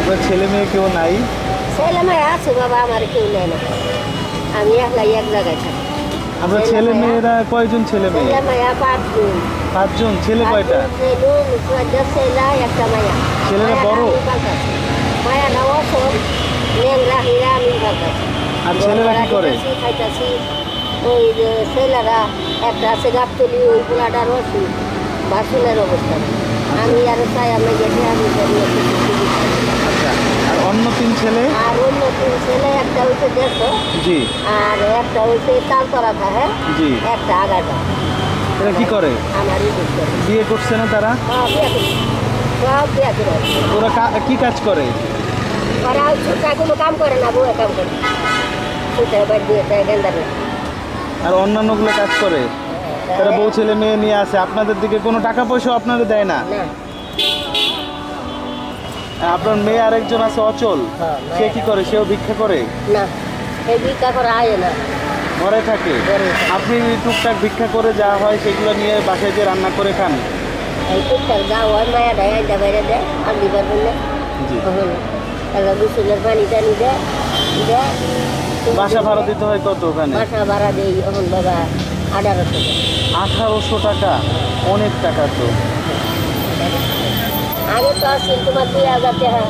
আপনার ছেলে মেয়ে কেউ নাই? ছেলে মেয়ে আছে বাবা, আমার কেউ নেই না, আমি একলাই এক জায়গায় থাকি। আপনার ছেলে মেয়েরা কয়জন ছেলে মেয়ে? ছেলে মেয়ে 5 জন। 5 জন। ছেলে কয়টা? ছেলে একটা মায়া। ছেলেরা বড়? মায়া না অসম ন্যাংরা হীরা আমি ভাবছি। আর ছেলেরা কি করে? খাইতেছি। ওই যে ছেলেরা একটা আছে গাবতলি, ওই পোলাটার ওষুধ বাসুনের অবস্থা। আমি আর চাই আমি গেছি আমি আচ্ছা, আর অন্য 3 ছেলে? আর অন্য 3 ছেলে, একটা হইতে দেশ জি, আর একটা হইতে তালতলা থাকে, জি। একটা আগাটা। এরা কি করে? আমারই বিয়ে করছে না তারা? বিয়ে করছে, সব বিয়ে করে। ওরা কি কাজ করে? ওরা ছোটা কোনো কাম করে না, বউয়ে কাম করে। ছোটা বাড়ি দিয়ে গেন্দারে। আর অন্যান্যগুলো কাজ করে? তারা বউ ছেলে মেয়ে নিয়ে আসে, আপনাদের দিকে কোনো টাকা পয়সা আপনারা দেয় না? আপনার মেয়ে আরেকজন আছে অচল, সে কি করে? সেও ভিক্ষা করে? না, এই ভিক্ষা করে আয় না, ঘরে থাকে। আপনি টুকটাক ভিক্ষা করে যা হয় সেগুলো নিয়ে বাসায় যে রান্না করে খান? এই টুকটাক যা হয় মায়া দেয়, আইডা বাইরে দেয়, আর দিবার বললে গোসলের পানি টানি দেয়। বাসা ভাড়া দিতে হয় কত ওখানে? বাসা ভাড়া দেই এখন বাবা 1800 টাকা। 1800 টাকা? অনেক টাকা তো। আগে তো আসছিল তোমার 2000 টাকা,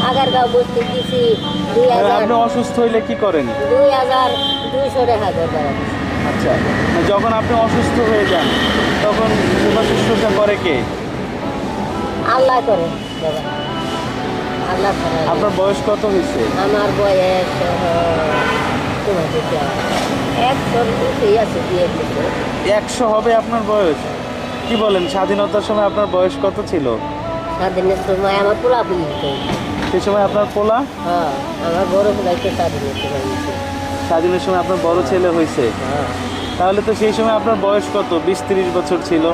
আগারগাঁও বসতে দিছি 2000। আপনি অসুস্থ হইলে কি করেন? 2200 টাকা করে। আচ্ছা, যখন আপনি অসুস্থ হয়ে যান তখন সেবা শুশ্রূষা করে কে? আল্লাহ করে বাবা, আল্লাহ করে। আপনার বয়স কত হয়েছে? আমার বয়স তোমার 100 আছে, 100 হবে আপনার বয়স? কি বলেন, স্বাধীনতার সময় আপনার বয়স কত ছিল? স্বাধীনের সময় আমার পোলা পুলিশ, সেই সময় আপনার পোলা? হ্যাঁ, আমার বড় পোলাইতে স্বাধীনের সময়। স্বাধীনের সময় আপনার বড় ছেলে হয়েছে? তাহলে তো সেই সময় আপনার বয়স কত? 20-30 বছর ছিল।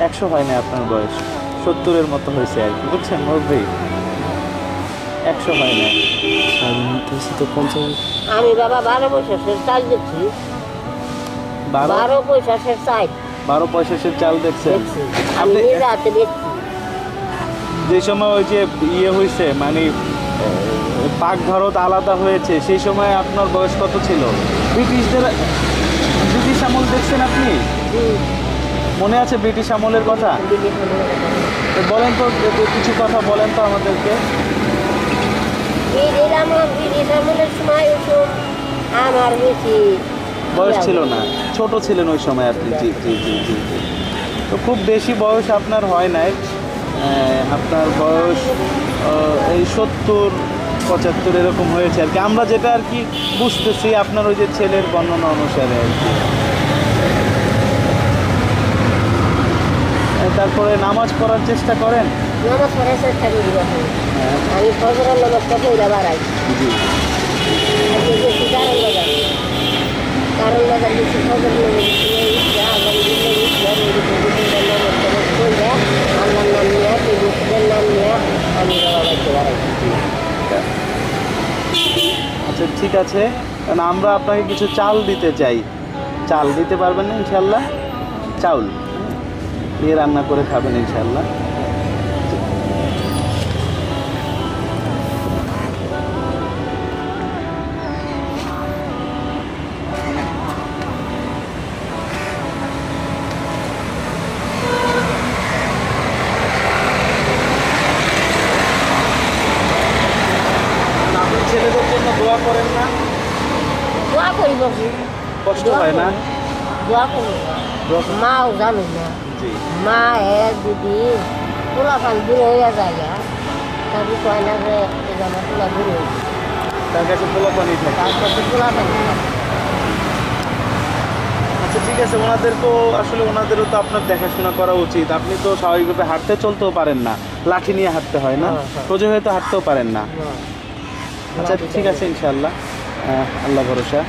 100 হয় না আপনার বয়স, 70-এর মতো হয়েছে আর কি, বুঝছেন মুরব্বি? 100 হয় না। স্বাধীনতা হয়েছে তো 50। আমি বাবা 12 পয়সার চাল দেখছি। 12 পয়সার চাল, 12 পয়সার চাল দেখছেন? আমি নিজে হাতে দেখছি। যে সময় ওই যে ইয়ে হয়েছে, মানে পাক ভারত আলাদা হয়েছে, সেই সময় আপনার বয়স কত ছিল? ব্রিটিশ আমল দেখছেন আপনি? মনে আছে ব্রিটিশ আমলের কথা? বলেন তো, কিছু কথা বলেন তো আমাদেরকে। ব্রিটিশ আমলের সময় আমার বেশি বয়স ছিল না, ছোট ছিলেন ওই সময় আপনি। জি জি জি জি জি। তো খুব বেশি বয়স আপনার হয় নাই, আপনার বয়স এই 70-75 এরকম হয়েছে আর কি, আমরা যেটা আর কি বুঝতেছি আপনার ওই যে ছেলের বর্ণনা অনুসারে আর কি। তারপরে নামাজ পড়ার চেষ্টা করেন? নামাজ পড়ার চেষ্টা করি, আমি ফজরের নামাজটা পড়া বাড়াই। জি, কারণ বাজার বেশি ফজর আল্লাহর নাম নিয়ে, টেবিলের নাম নিয়ে আমি বাবা বাড়িতে বাড়াই। আচ্ছা ঠিক আছে, কারণ আমরা আপনাকে কিছু চাল দিতে চাই। চাল দিতে পারবেন না ইনশাল্লাহ? চাউল দিয়ে রান্না করে খাবেন ইনশাল্লাহ। আপনার ছেলেদের জন্য দোয়া করেন না? দোয়া করি বাবু, কষ্ট হয় না? দোয়া করি। মাও জানো না, জি। মা যদি পোলাপান দূরে হইয়া যায়, তারপরে কয় না যে আমার পোলা দূরে হয়েছে, তার কাছে পোলাপানি থাকে। তার কাছে পোলাপান। আচ্ছা ঠিক আছে, ওনাদেরকেও আসলে ওনাদেরও তো আপনার দেখাশোনা করা উচিত। আপনি তো স্বাভাবিকভাবে হাঁটতে চলতেও পারেন না, লাঠি নিয়ে হাঁটতে হয় না, সোজা হয়ে তো হাঁটতেও পারেন না। আচ্ছা ঠিক আছে ইনশাআল্লাহ, আল্লাহ ভরসা।